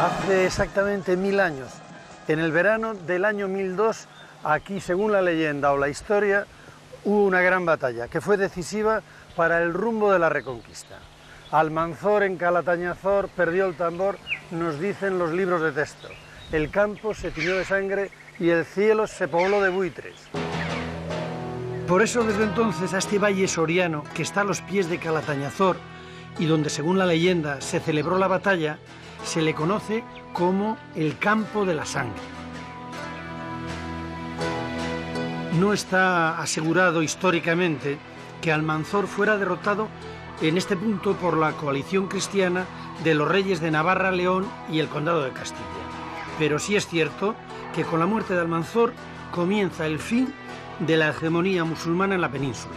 Hace exactamente 1000 años, en el verano del año 1002, aquí, según la leyenda o la historia, hubo una gran batalla que fue decisiva para el rumbo de la Reconquista. Almanzor en Calatañazor perdió el tambor, nos dicen los libros de texto. El campo se tiñó de sangre y el cielo se pobló de buitres. Por eso, desde entonces, a este valle soriano, que está a los pies de Calatañazor y donde, según la leyenda, se celebró la batalla, se le conoce como el campo de la sangre. No está asegurado históricamente que Almanzor fuera derrotado en este punto por la coalición cristiana de los reyes de Navarra, León y el condado de Castilla. Pero sí es cierto que con la muerte de Almanzor comienza el fin de la hegemonía musulmana en la península.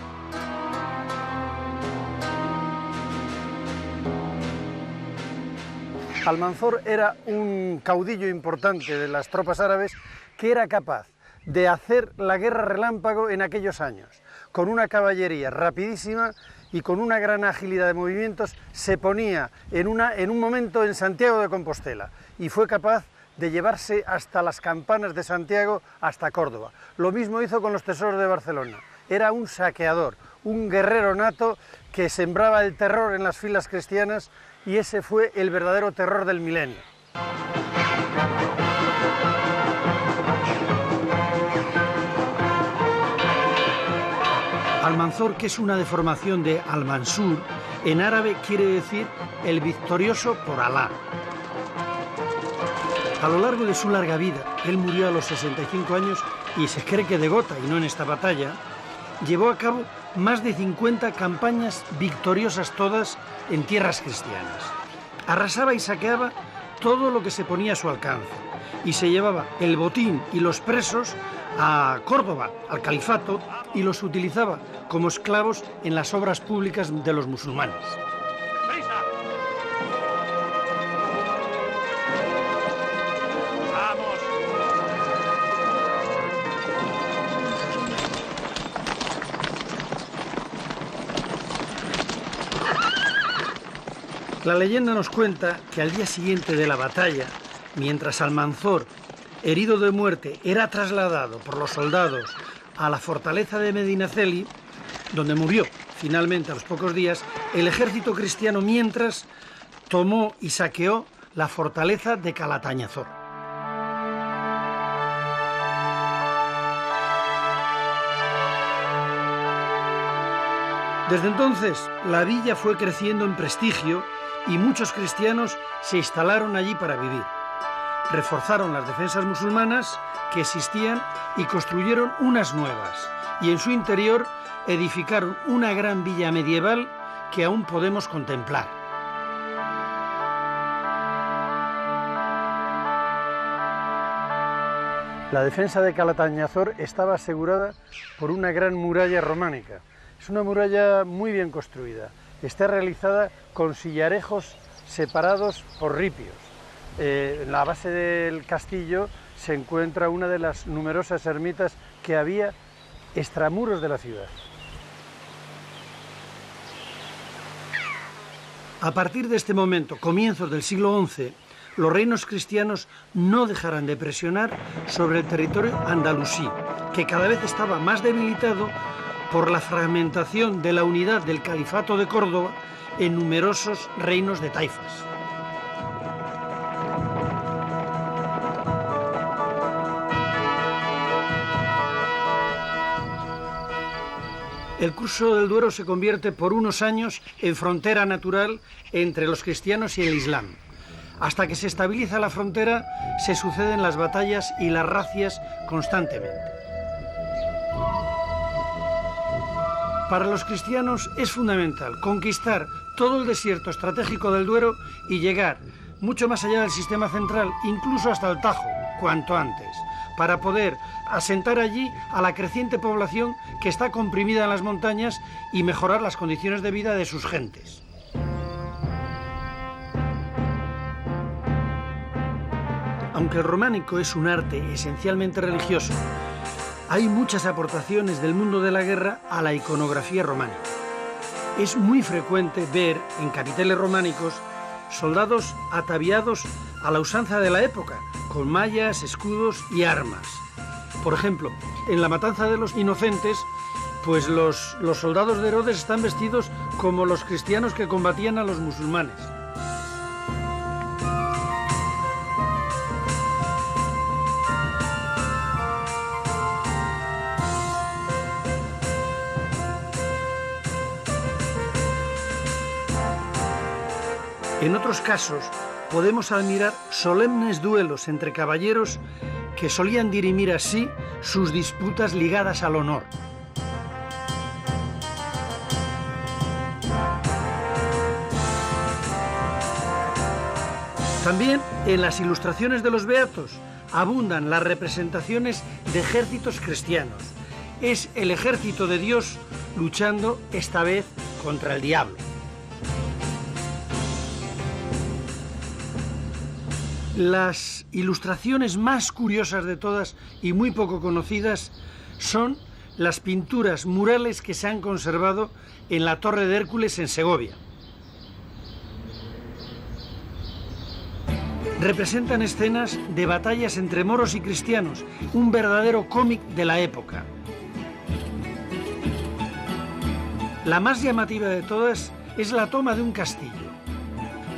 Almanzor era un caudillo importante de las tropas árabes que era capaz de hacer la guerra relámpago en aquellos años. Con una caballería rapidísima y con una gran agilidad de movimientos se ponía en un momento en Santiago de Compostela y fue capaz de llevarse hasta las campanas de Santiago hasta Córdoba. Lo mismo hizo con los tesoros de Barcelona. Era un saqueador, un guerrero nato que sembraba el terror en las filas cristianas y ese fue el verdadero terror del milenio. Almanzor, que es una deformación de Al-Mansur, en árabe quiere decir el victorioso por Alá. A lo largo de su larga vida, él murió a los 65 años y se cree que de gota y no en esta batalla, llevó a cabo más de 50 campañas victoriosas todas en tierras cristianas. Arrasaba y saqueaba todo lo que se ponía a su alcance y se llevaba el botín y los presos a Córdoba, al califato, y los utilizaba como esclavos en las obras públicas de los musulmanes. La leyenda nos cuenta que al día siguiente de la batalla, mientras Almanzor, herido de muerte, era trasladado por los soldados a la fortaleza de Medinaceli, donde murió finalmente a los pocos días, el ejército cristiano mientras tomó y saqueó la fortaleza de Calatañazor. Desde entonces, la villa fue creciendo en prestigio y muchos cristianos se instalaron allí para vivir. Reforzaron las defensas musulmanas que existían y construyeron unas nuevas, y en su interior edificaron una gran villa medieval que aún podemos contemplar. La defensa de Calatañazor estaba asegurada por una gran muralla románica. Es una muralla muy bien construida. Está realizada con sillarejos separados por ripios. En la base del castillo se encuentra una de las numerosas ermitas que había extramuros de la ciudad. A partir de este momento, comienzos del siglo XI, los reinos cristianos no dejarán de presionar sobre el territorio andalusí, que cada vez estaba más debilitado por la fragmentación de la unidad del califato de Córdoba en numerosos reinos de taifas. El curso del Duero se convierte por unos años en frontera natural entre los cristianos y el Islam. Hasta que se estabiliza la frontera, se suceden las batallas y las razias constantemente. Para los cristianos es fundamental conquistar todo el desierto estratégico del Duero y llegar mucho más allá del sistema central, incluso hasta el Tajo, cuanto antes, para poder asentar allí a la creciente población que está comprimida en las montañas y mejorar las condiciones de vida de sus gentes. Aunque el románico es un arte esencialmente religioso, hay muchas aportaciones del mundo de la guerra a la iconografía románica. Es muy frecuente ver en capiteles románicos soldados ataviados a la usanza de la época, con mallas, escudos y armas. Por ejemplo, en la matanza de los inocentes, pues los soldados de Herodes están vestidos como los cristianos que combatían a los musulmanes. En otros casos, podemos admirar solemnes duelos entre caballeros que solían dirimir así sus disputas ligadas al honor. También en las ilustraciones de los beatos abundan las representaciones de ejércitos cristianos. Es el ejército de Dios luchando esta vez contra el diablo. Las ilustraciones más curiosas de todas y muy poco conocidas son las pinturas murales que se han conservado en la Torre de Hércules en Segovia. Representan escenas de batallas entre moros y cristianos, un verdadero cómic de la época. La más llamativa de todas es la toma de un castillo.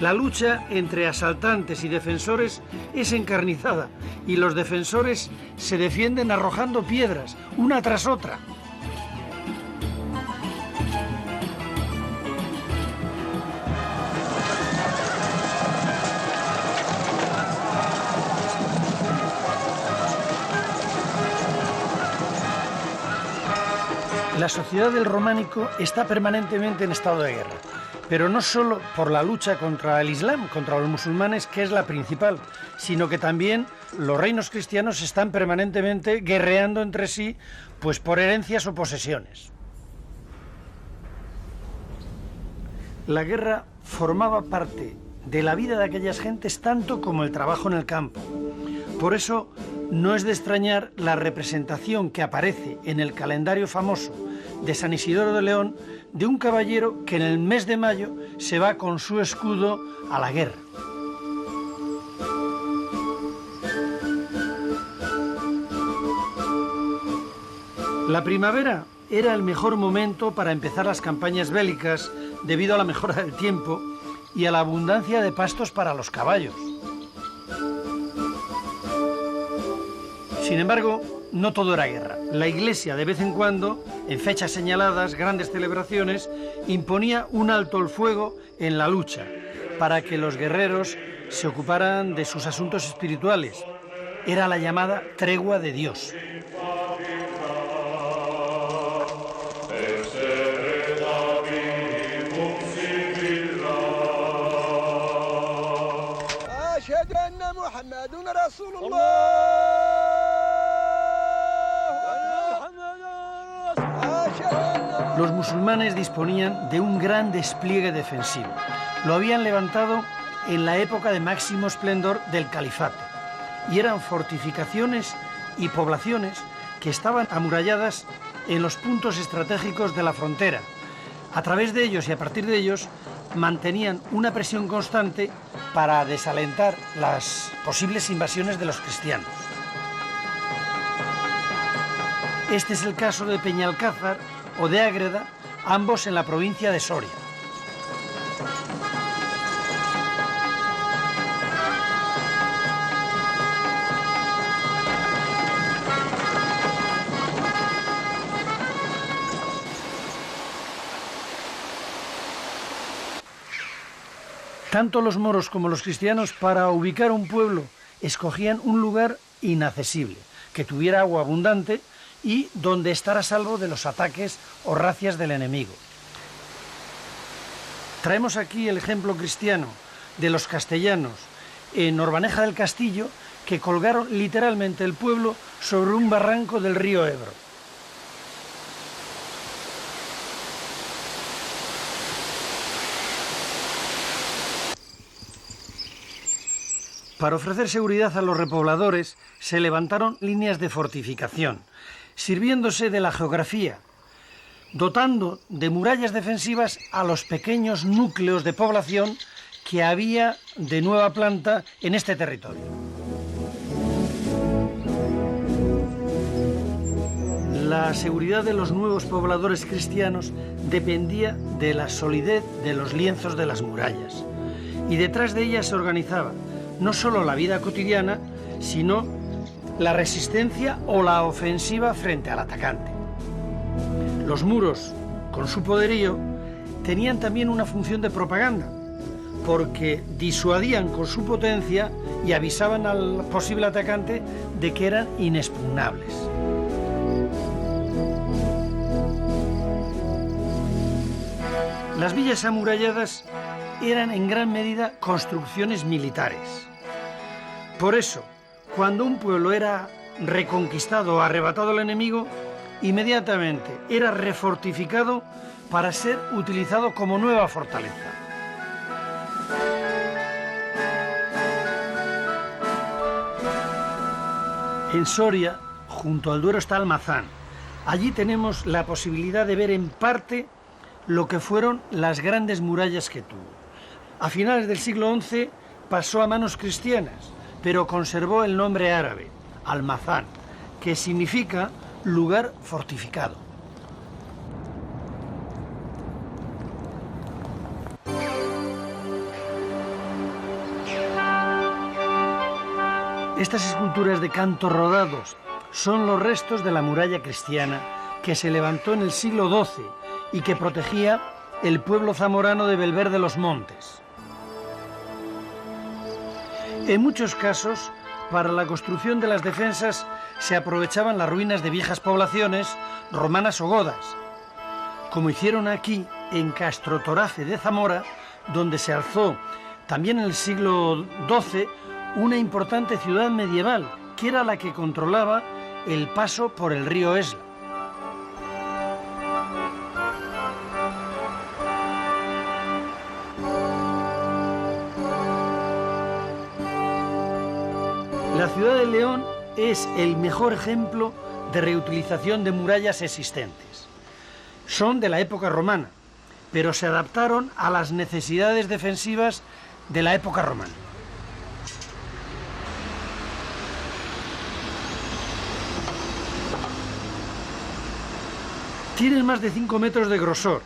La lucha entre asaltantes y defensores es encarnizada y los defensores se defienden arrojando piedras, una tras otra. La sociedad del románico está permanentemente en estado de guerra. Pero no solo por la lucha contra el Islam, contra los musulmanes, que es la principal, sino que también los reinos cristianos están permanentemente guerreando entre sí, pues por herencias o posesiones. La guerra formaba parte de la vida de aquellas gentes tanto como el trabajo en el campo. Por eso no es de extrañar la representación que aparece en el calendario famoso de San Isidoro de León de un caballero que en el mes de mayo se va con su escudo a la guerra. La primavera era el mejor momento para empezar las campañas bélicas debido a la mejora del tiempo y a la abundancia de pastos para los caballos. Sin embargo, no todo era guerra. La Iglesia, de vez en cuando, en fechas señaladas, grandes celebraciones, imponía un alto el fuego en la lucha para que los guerreros se ocuparan de sus asuntos espirituales. Era la llamada tregua de Dios. Los musulmanes disponían de un gran despliegue defensivo. Lo habían levantado en la época de máximo esplendor del califato y eran fortificaciones y poblaciones que estaban amuralladas en los puntos estratégicos de la frontera. A través de ellos y a partir de ellos mantenían una presión constante para desalentar las posibles invasiones de los cristianos. Este es el caso de Peñalcázar o de Ágreda, ambos en la provincia de Soria. Tanto los moros como los cristianos, para ubicar un pueblo, escogían un lugar inaccesible, que tuviera agua abundante y donde estar a salvo de los ataques o racias del enemigo. Traemos aquí el ejemplo cristiano de los castellanos en Orbaneja del Castillo, que colgaron literalmente el pueblo sobre un barranco del río Ebro. Para ofrecer seguridad a los repobladores se levantaron líneas de fortificación, sirviéndose de la geografía, dotando de murallas defensivas a los pequeños núcleos de población que había de nueva planta en este territorio. La seguridad de los nuevos pobladores cristianos dependía de la solidez de los lienzos de las murallas, y detrás de ellas se organizaba no solo la vida cotidiana, sino la resistencia o la ofensiva frente al atacante. Los muros, con su poderío, tenían también una función de propaganda, porque disuadían con su potencia y avisaban al posible atacante de que eran inexpugnables. Las villas amuralladas eran en gran medida construcciones militares. Por eso, cuando un pueblo era reconquistado o arrebatado al enemigo, inmediatamente era refortificado para ser utilizado como nueva fortaleza. En Soria, junto al Duero, está Almazán. Allí tenemos la posibilidad de ver en parte lo que fueron las grandes murallas que tuvo. A finales del siglo XI pasó a manos cristianas, pero conservó el nombre árabe, Almazán, que significa lugar fortificado. Estas esculturas de cantos rodados son los restos de la muralla cristiana que se levantó en el siglo XII y que protegía el pueblo zamorano de Belver de los Montes. En muchos casos, para la construcción de las defensas se aprovechaban las ruinas de viejas poblaciones romanas o godas, como hicieron aquí en Castrotorace de Zamora, donde se alzó también en el siglo XII una importante ciudad medieval, que era la que controlaba el paso por el río Esla. La ciudad de León es el mejor ejemplo de reutilización de murallas existentes. Son de la época romana, pero se adaptaron a las necesidades defensivas de la época romana. Tienen más de 5 metros de grosor.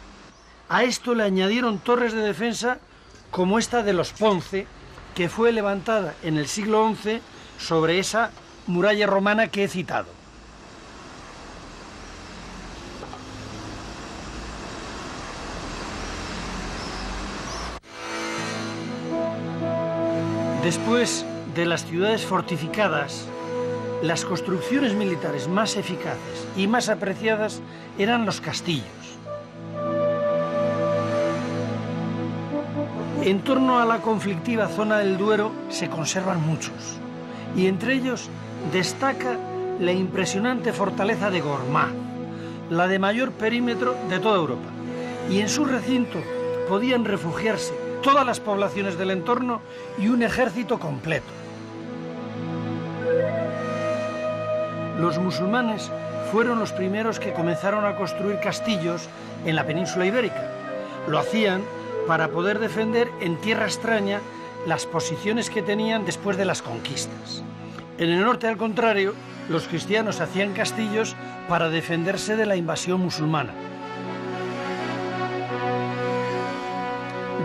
A esto le añadieron torres de defensa como esta de los Ponce, que fue levantada en el siglo XI sobre esa muralla romana que he citado. Después de las ciudades fortificadas, las construcciones militares más eficaces y más apreciadas eran los castillos. En torno a la conflictiva zona del Duero se conservan muchos, y entre ellos destaca la impresionante fortaleza de Gormaz, la de mayor perímetro de toda Europa, y en su recinto podían refugiarse todas las poblaciones del entorno y un ejército completo. Los musulmanes fueron los primeros que comenzaron a construir castillos en la península ibérica. Lo hacían para poder defender en tierra extraña las posiciones que tenían después de las conquistas. En el norte, al contrario, los cristianos hacían castillos para defenderse de la invasión musulmana.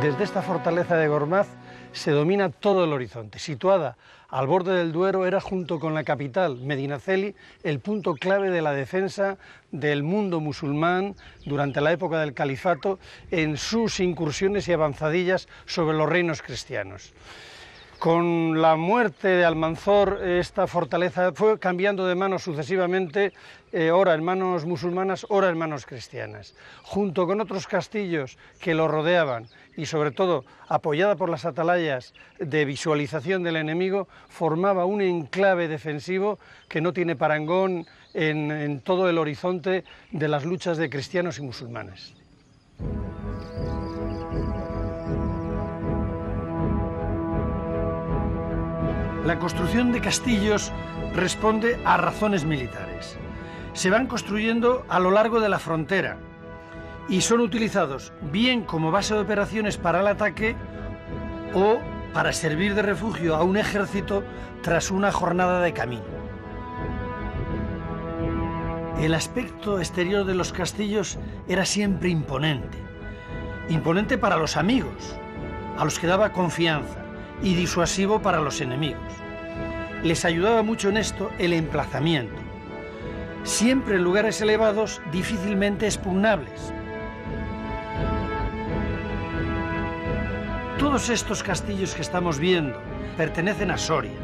Desde esta fortaleza de Gormaz se domina todo el horizonte. Situada al borde del Duero, era junto con la capital, Medinaceli, el punto clave de la defensa del mundo musulmán durante la época del califato en sus incursiones y avanzadillas sobre los reinos cristianos. Con la muerte de Almanzor, esta fortaleza fue cambiando de manos sucesivamente, ora en manos musulmanas, ora en manos cristianas. Junto con otros castillos que lo rodeaban y sobre todo apoyada por las atalayas de visualización del enemigo, formaba un enclave defensivo que no tiene parangón en todo el horizonte de las luchas de cristianos y musulmanes. La construcción de castillos responde a razones militares. Se van construyendo a lo largo de la frontera y son utilizados bien como base de operaciones para el ataque o para servir de refugio a un ejército tras una jornada de camino. El aspecto exterior de los castillos era siempre imponente. Imponente para los amigos, a los que daba confianza, y disuasivo para los enemigos. Les ayudaba mucho en esto el emplazamiento. Siempre en lugares elevados, difícilmente expugnables. Todos estos castillos que estamos viendo pertenecen a Soria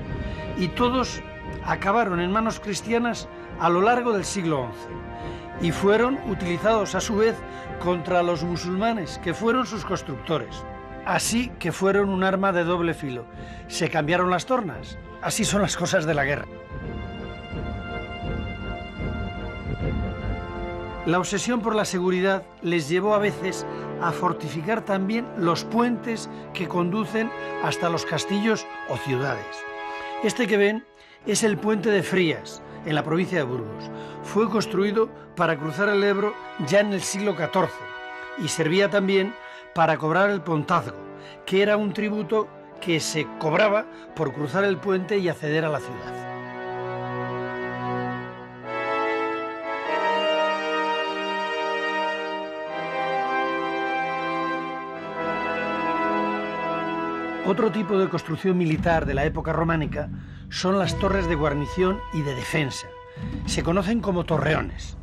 y todos acabaron en manos cristianas a lo largo del siglo XI y fueron utilizados a su vez contra los musulmanes, que fueron sus constructores. Así que fueron un arma de doble filo. Se cambiaron las tornas. Así son las cosas de la guerra. La obsesión por la seguridad les llevó a veces a fortificar también los puentes que conducen hasta los castillos o ciudades. Este que ven es el puente de Frías, en la provincia de Burgos. Fue construido para cruzar el Ebro ya en el siglo XIV y servía también para cobrar el pontazgo, que era un tributo que se cobraba por cruzar el puente y acceder a la ciudad. Otro tipo de construcción militar de la época románica son las torres de guarnición y de defensa. Se conocen como torreones.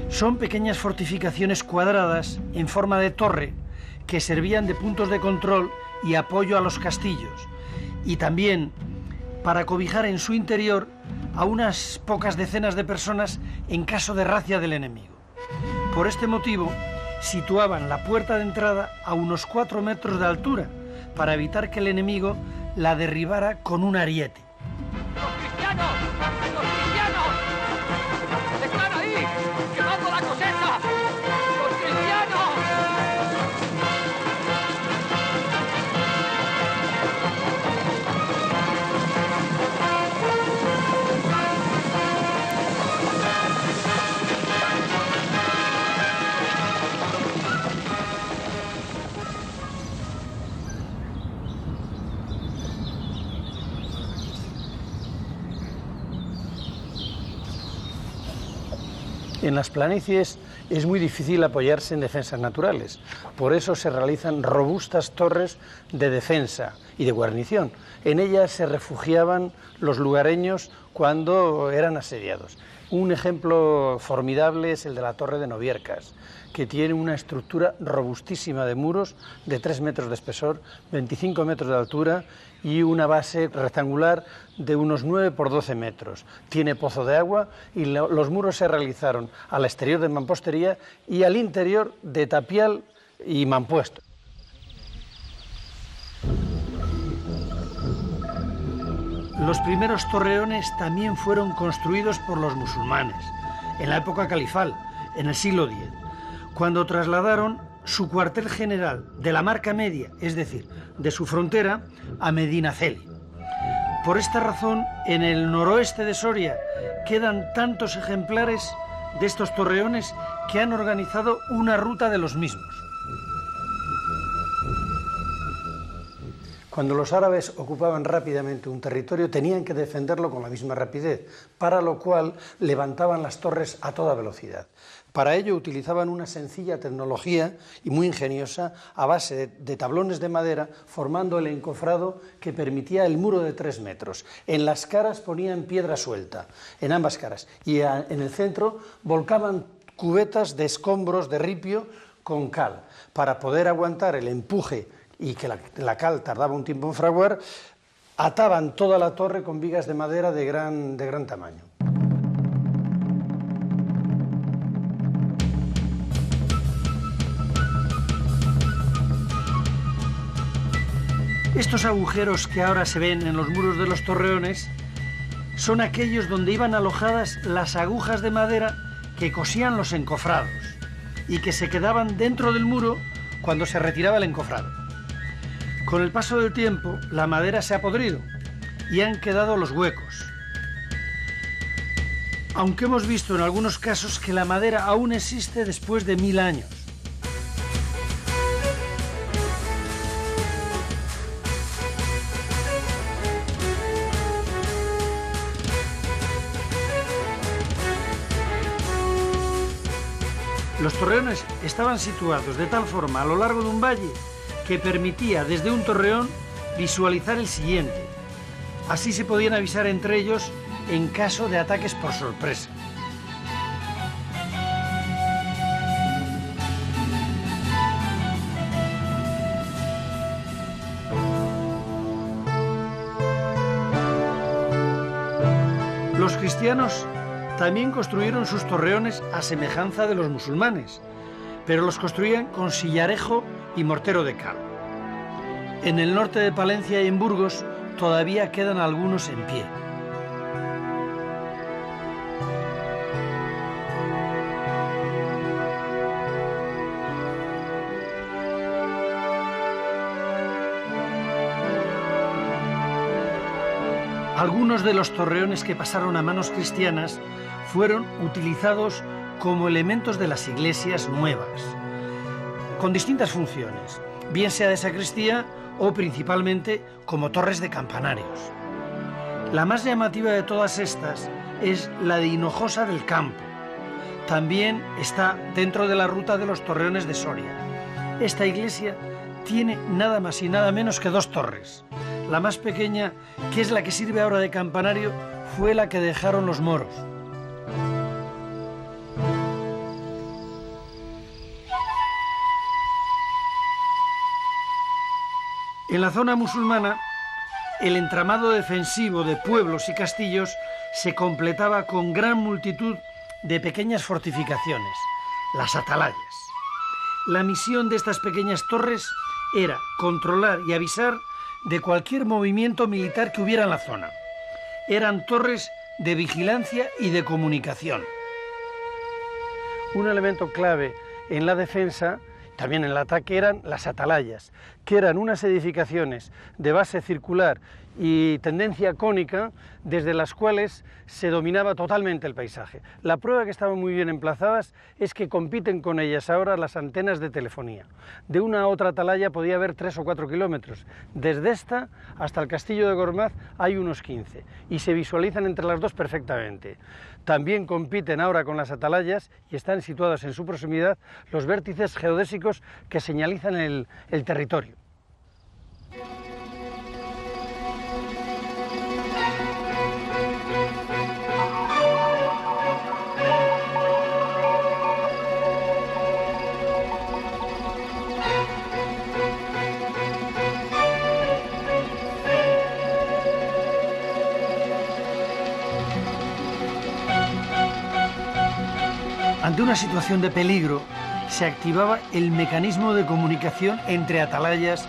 Son pequeñas fortificaciones cuadradas en forma de torre que servían de puntos de control y apoyo a los castillos, y también para cobijar en su interior a unas pocas decenas de personas en caso de racia del enemigo. Por este motivo, situaban la puerta de entrada a unos 4 metros de altura, para evitar que el enemigo la derribara con un ariete. ¡Los cristianos! ¡Los cristianos! ¡Están ahí! ¡Quemando la cosecha! ¡Los cristianos! En las planicies es muy difícil apoyarse en defensas naturales, por eso se realizan robustas torres de defensa y de guarnición. En ellas se refugiaban los lugareños cuando eran asediados. Un ejemplo formidable es el de la Torre de Noviercas, que tiene una estructura robustísima de muros de 3 metros de espesor, 25 metros de altura y una base rectangular de unos 9 por 12 metros. Tiene pozo de agua y los muros se realizaron al exterior de mampostería y al interior de tapial y mampuesto. Los primeros torreones también fueron construidos por los musulmanes, en la época califal, en el siglo X, cuando trasladaron su cuartel general de la Marca Media, es decir, de su frontera, a Medinaceli. Por esta razón, en el noroeste de Soria quedan tantos ejemplares de estos torreones que han organizado una ruta de los mismos. Cuando los árabes ocupaban rápidamente un territorio, tenían que defenderlo con la misma rapidez, para lo cual levantaban las torres a toda velocidad. Para ello utilizaban una sencilla tecnología y muy ingeniosa a base de tablones de madera, formando el encofrado que permitía el muro de 3 metros. En las caras ponían piedra suelta, en ambas caras, y en el centro volcaban cubetas de escombros de ripio con cal, para poder aguantar el empuje y que la cal tardaba un tiempo en fraguar. Ataban toda la torre con vigas de madera de gran tamaño. Estos agujeros que ahora se ven en los muros de los torreones son aquellos donde iban alojadas las agujas de madera que cosían los encofrados y que se quedaban dentro del muro cuando se retiraba el encofrado. Con el paso del tiempo, la madera se ha podrido y han quedado los huecos. Aunque hemos visto en algunos casos que la madera aún existe después de 1000 años. Los torreones estaban situados de tal forma a lo largo de un valle que permitía desde un torreón visualizar el siguiente. Así se podían avisar entre ellos en caso de ataques por sorpresa. Los cristianos también construyeron sus torreones a semejanza de los musulmanes, pero los construían con sillarejo y mortero de cal. En el norte de Palencia y en Burgos todavía quedan algunos en pie. Algunos de los torreones que pasaron a manos cristianas fueron utilizados como elementos de las iglesias nuevas, con distintas funciones, bien sea de sacristía o principalmente como torres de campanarios. La más llamativa de todas estas es la de Hinojosa del Campo. También está dentro de la ruta de los torreones de Soria. Esta iglesia tiene nada más y nada menos que 2 torres. La más pequeña, que es la que sirve ahora de campanario, fue la que dejaron los moros. En la zona musulmana, el entramado defensivo de pueblos y castillos se completaba con gran multitud de pequeñas fortificaciones, las atalayas. La misión de estas pequeñas torres era controlar y avisar de cualquier movimiento militar que hubiera en la zona. Eran torres de vigilancia y de comunicación. Un elemento clave en la defensa, también en el ataque, eran las atalayas, que eran unas edificaciones de base circular y tendencia cónica, desde las cuales se dominaba totalmente el paisaje. La prueba que estaban muy bien emplazadas es que compiten con ellas ahora las antenas de telefonía. De una a otra atalaya podía haber 3 o 4 kilómetros. Desde esta hasta el castillo de Gormaz hay unos 15 y se visualizan entre las dos perfectamente. También compiten ahora con las atalayas y están situados en su proximidad los vértices geodésicos que señalizan el territorio. Ante una situación de peligro, se activaba el mecanismo de comunicación entre atalayas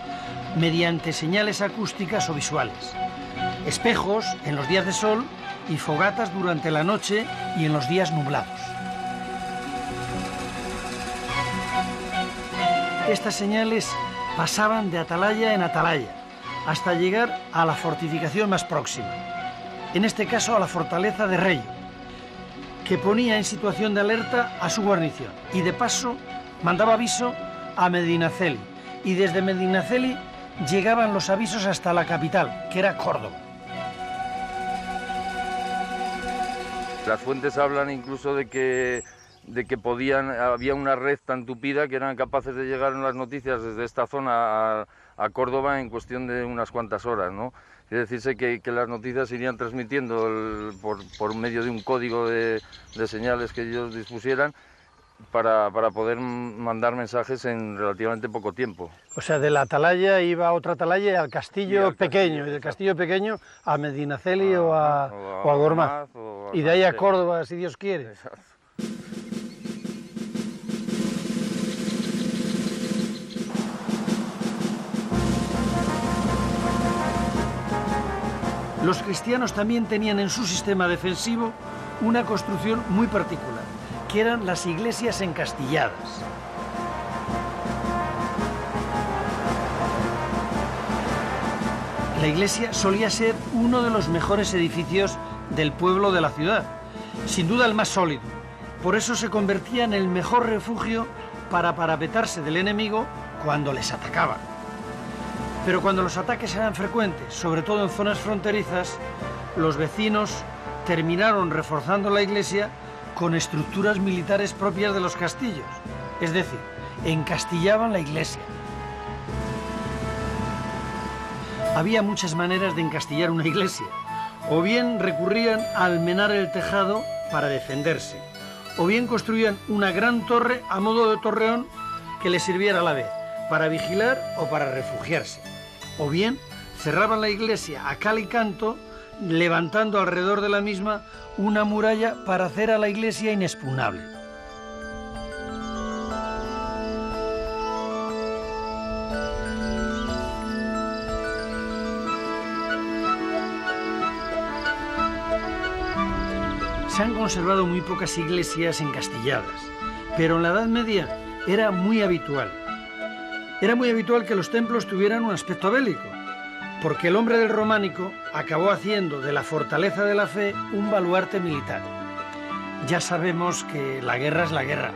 mediante señales acústicas o visuales, espejos en los días de sol y fogatas durante la noche y en los días nublados. Estas señales pasaban de atalaya en atalaya hasta llegar a la fortificación más próxima, en este caso a la fortaleza de Reyo, que ponía en situación de alerta a su guarnición y de paso mandaba aviso a Medinaceli, y desde Medinaceli llegaban los avisos hasta la capital, que era Córdoba. Las fuentes hablan incluso de que había una red tan tupida que eran capaces de llegar en las noticias desde esta zona a Córdoba en cuestión de unas cuantas horas, ¿no? Quiere decirse que las noticias se irían transmitiendo por medio de un código de señales que ellos dispusieran para poder mandar mensajes en relativamente poco tiempo. O sea, de la atalaya iba a otra atalaya y al castillo pequeño, y del castillo pequeño a Medinaceli o a Gormaz, y de ahí a Córdoba, si Dios quiere. Exacto. Los cristianos también tenían en su sistema defensivo una construcción muy particular, que eran las iglesias encastilladas. La iglesia solía ser uno de los mejores edificios del pueblo de la ciudad, sin duda el más sólido. Por eso se convertía en el mejor refugio para parapetarse del enemigo cuando les atacaba. Pero cuando los ataques eran frecuentes, sobre todo en zonas fronterizas, los vecinos terminaron reforzando la iglesia con estructuras militares propias de los castillos, es decir, encastillaban la iglesia. Había muchas maneras de encastillar una iglesia, o bien recurrían a almenar el tejado para defenderse, o bien construían una gran torre a modo de torreón que les sirviera a la vez para vigilar o para refugiarse, o bien cerraban la iglesia a cal y canto, levantando alrededor de la misma una muralla para hacer a la iglesia inexpugnable. Se han conservado muy pocas iglesias encastilladas, pero en la Edad Media era muy habitual. Era muy habitual que los templos tuvieran un aspecto bélico, porque el hombre del románico acabó haciendo de la fortaleza de la fe un baluarte militar. Ya sabemos que la guerra es la guerra.